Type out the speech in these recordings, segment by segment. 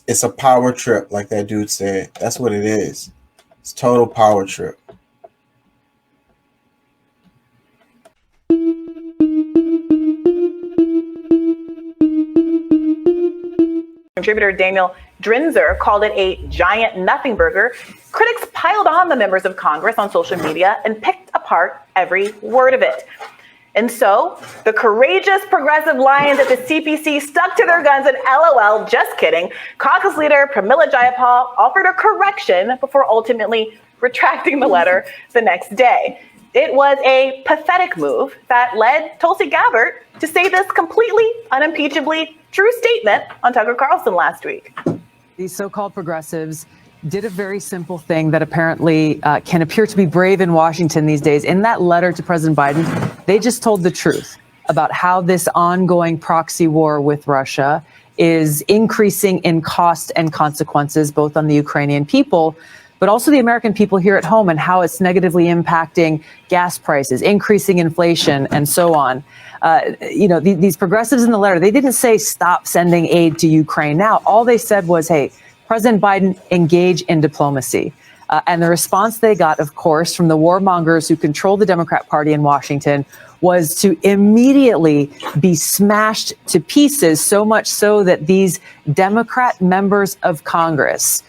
It's a power trip, like that dude said. That's what it is. It's total power trip. Contributor Daniel Drinzer called it a giant nothing burger. Critics piled on the members of Congress on social media and picked apart every word of it. And so the courageous progressive lions at the CPC stuck to their guns and LOL, just kidding. Caucus leader Pramila Jayapal offered a correction before ultimately retracting the letter the next day. It was a pathetic move that led Tulsi Gabbard to say this completely, unimpeachably true statement on Tucker Carlson last week. These so-called progressives did a very simple thing that apparently can appear to be brave in Washington these days. In that letter to President Biden, they just told the truth about how this ongoing proxy war with Russia is increasing in cost and consequences, both on the Ukrainian people, but also the American people here at home, and how it's negatively impacting gas prices, increasing inflation, and so on. These progressives in the letter, they didn't say stop sending aid to Ukraine now. All they said was, hey, President Biden, engage in diplomacy. And the response they got, of course, from the warmongers who control the Democrat Party in Washington was to immediately be smashed to pieces, so much so that these Democrat members of Congress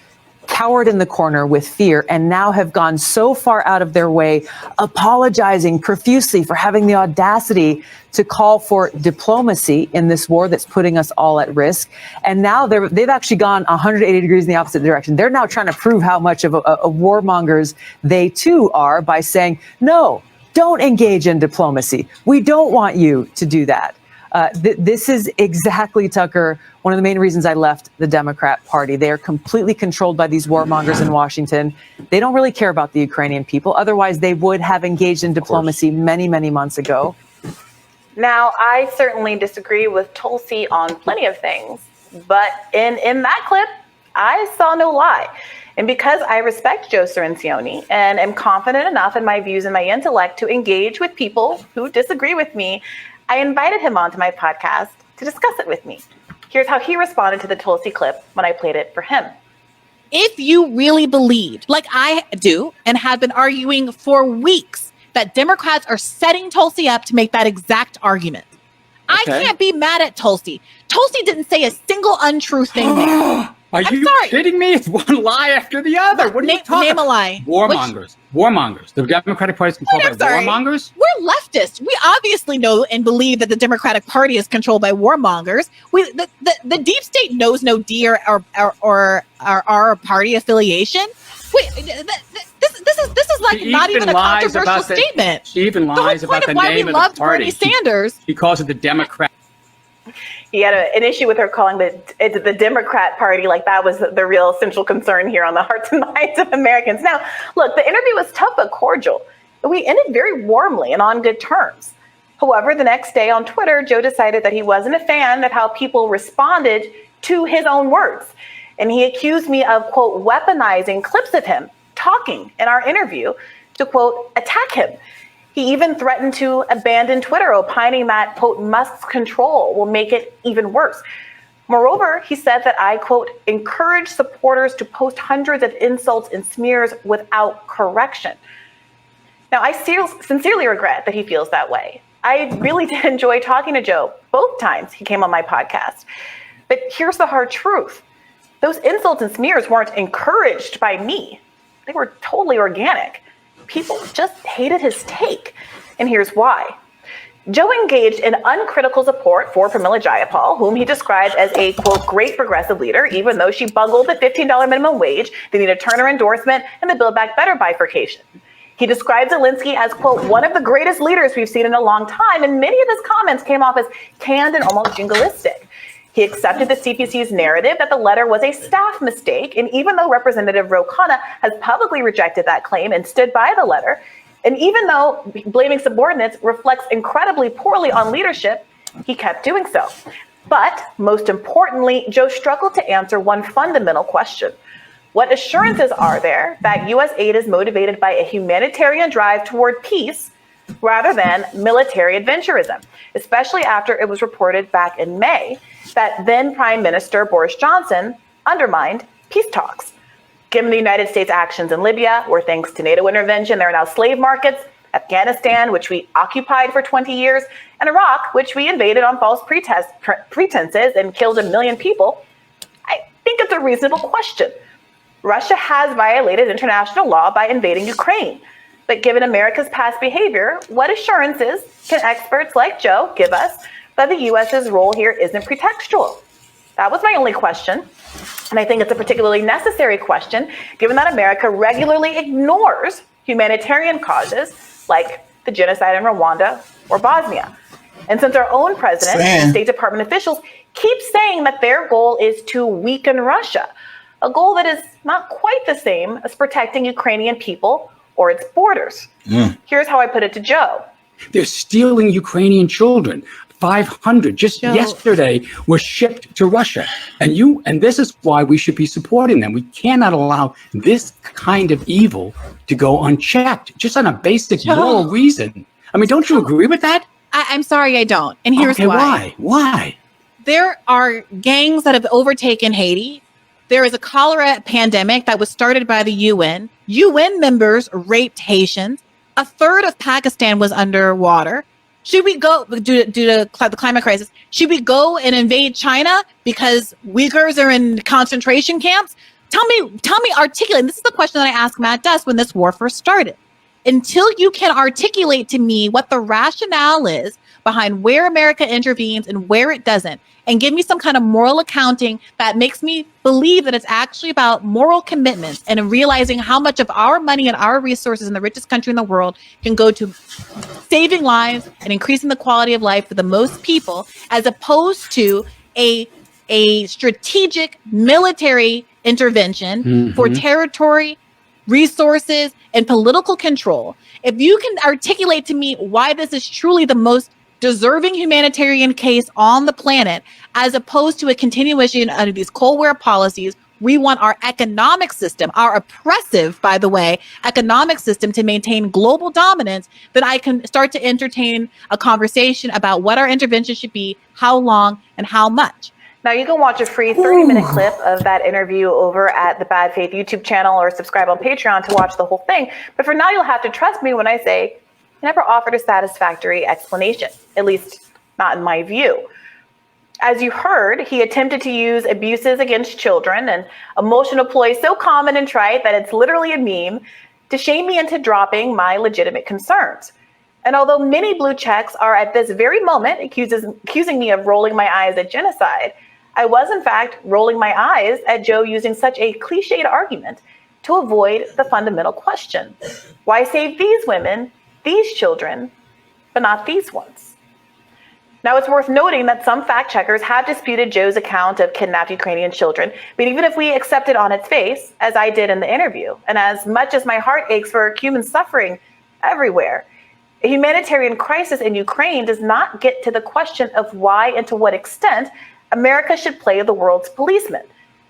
cowered in the corner with fear and now have gone so far out of their way, apologizing profusely for having the audacity to call for diplomacy in this war that's putting us all at risk. And now they've actually gone 180 degrees in the opposite direction. They're now trying to prove how much of a warmongers they too are by saying, no, don't engage in diplomacy. We don't want you to do that. This is exactly, Tucker, one of the main reasons I left the Democrat Party. They are completely controlled by these warmongers in Washington. They don't really care about the Ukrainian people. Otherwise, they would have engaged in diplomacy many, many months ago. Now, I certainly disagree with Tulsi on plenty of things, but in that clip, I saw no lie. And because I respect Joe Sorensen and am confident enough in my views and my intellect to engage with people who disagree with me, I invited him onto my podcast to discuss it with me. Here's how he responded to the Tulsi clip when I played it for him. If you really believed, like I do and have been arguing for weeks, that Democrats are setting Tulsi up to make that exact argument, I can't be mad at Tulsi. Tulsi didn't say a single untrue thing there. Are you kidding me? It's one lie after the other. What are you talking Name a lie. Warmongers. Warmongers. The Democratic Party is controlled by warmongers? We're leftists. We obviously know and believe that the Democratic Party is controlled by warmongers. The deep state knows no D or our party affiliation. Wait, this is like not even a controversial statement. She even lies about the name of the party. The whole point of why we loved Bernie Sanders. Because of the Democrat. He had an issue with her calling the Democrat Party like that was the real central concern here on the hearts and minds of Americans. Now, look, the interview was tough but cordial. We ended very warmly and on good terms. However, the next day on Twitter, Joe decided that he wasn't a fan of how people responded to his own words. And he accused me of, quote, weaponizing clips of him talking in our interview to, quote, attack him. He even threatened to abandon Twitter, opining that, quote, Musk's control will make it even worse. Moreover, he said that I, quote, encourage supporters to post hundreds of insults and smears without correction. Now, I sincerely regret that he feels that way. I really did enjoy talking to Joe both times he came on my podcast. But here's the hard truth. Those insults and smears weren't encouraged by me. They were totally organic. People just hated his take. And here's why. Joe engaged in uncritical support for Pramila Jayapal, whom he described as a, quote, great progressive leader, even though she bungled the $15 minimum wage, the Nina Turner endorsement, and the Build Back Better bifurcation. He described Zelensky as, quote, one of the greatest leaders we've seen in a long time, and many of his comments came off as canned and almost jingoistic. He accepted the CPC's narrative that the letter was a staff mistake, and even though Representative Ro Khanna has publicly rejected that claim and stood by the letter, and even though blaming subordinates reflects incredibly poorly on leadership, he kept doing so. But most importantly, Joe struggled to answer one fundamental question. What assurances are there that U.S. aid is motivated by a humanitarian drive toward peace rather than military adventurism, especially after it was reported back in May that then Prime Minister Boris Johnson undermined peace talks. Given the United States' actions in Libya, where thanks to NATO intervention, there are now slave markets, Afghanistan, which we occupied for 20 years, and Iraq, which we invaded on false pretenses and killed 1 million people, I think it's a reasonable question. Russia has violated international law by invading Ukraine. But given America's past behavior, what assurances can experts like Joe give us that the U.S.'s role here isn't pretextual? That was my only question. And I think it's a particularly necessary question, given that America regularly ignores humanitarian causes like the genocide in Rwanda or Bosnia. And since our own president and State Department officials keep saying that their goal is to weaken Russia, a goal that is not quite the same as protecting Ukrainian people or its borders. Here's how I put it to Joe. They're stealing Ukrainian children. 500 just yesterday were shipped to Russia. And this is why we should be supporting them. We cannot allow this kind of evil to go unchecked, just on a basic moral reason. I mean, don't you agree with that? I'm sorry, I don't. And here's why. Why? There are gangs that have overtaken Haiti. There is a cholera pandemic that was started by the UN. UN members raped Haitians. A third of Pakistan was underwater. Should we go, due to the climate crisis, should we go and invade China because Uyghurs are in concentration camps? Tell me, articulate. And this is the question that I asked Matt Duss when this war first started. Until you can articulate to me what the rationale is behind where America intervenes and where it doesn't, and give me some kind of moral accounting that makes me believe that it's actually about moral commitments and realizing how much of our money and our resources in the richest country in the world can go to saving lives and increasing the quality of life for the most people, as opposed to a strategic military intervention for territory, resources, and political control. If you can articulate to me why this is truly the most deserving humanitarian case on the planet, as opposed to a continuation of these Cold War policies, we want our economic system, our oppressive, by the way, economic system to maintain global dominance, then I can start to entertain a conversation about what our intervention should be, how long, and how much. Now, you can watch a free 30-minute clip of that interview over at the Bad Faith YouTube channel or subscribe on Patreon to watch the whole thing. But for now, you'll have to trust me when I say he never offered a satisfactory explanation, at least not in my view. As you heard, he attempted to use abuses against children, an emotional ploy so common and trite that it's literally a meme, to shame me into dropping my legitimate concerns. And although many blue checks are at this very moment accusing me of rolling my eyes at genocide, I was in fact rolling my eyes at Joe using such a cliched argument to avoid the fundamental question. Why save these women, these children, but not these ones? Now, it's worth noting that some fact checkers have disputed Joe's account of kidnapped Ukrainian children, but even if we accept it on its face, as I did in the interview, and as much as my heart aches for human suffering everywhere, a humanitarian crisis in Ukraine does not get to the question of why and to what extent America should play the world's policeman.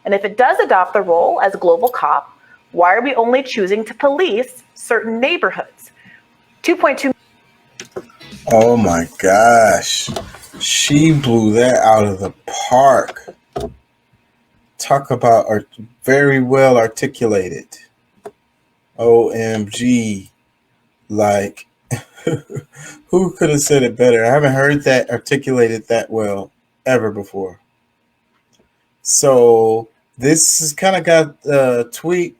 And if it does adopt the role as global cop, why are we only choosing to police certain neighborhoods? 2.2. Oh my gosh. She blew that out of the park. Talk about very well articulated. OMG. Like, who could have said it better? I haven't heard that articulated that well ever before. So this has kind of got the tweet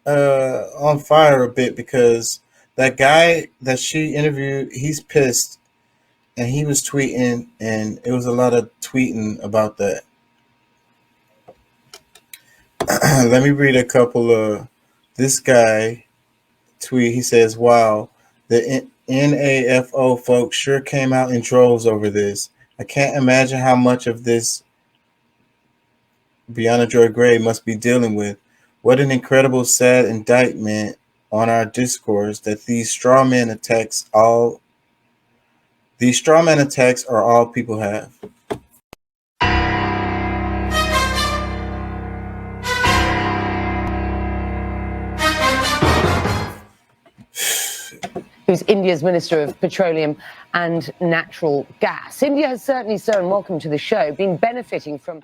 on fire a bit, because that guy that she interviewed, he's pissed, and he was tweeting, and it was a lot of tweeting about that. Let me read a couple of this guy tweet. He says, wow, the NAFO folks sure came out in droves over this. I can't imagine how much of this Briahna Joy Gray must be dealing with. What an incredible, sad indictment on our discourse that these straw man attacks are all people have. Who's India's Minister of Petroleum and Natural Gas. India has certainly, sir, and welcome to the show, been benefiting from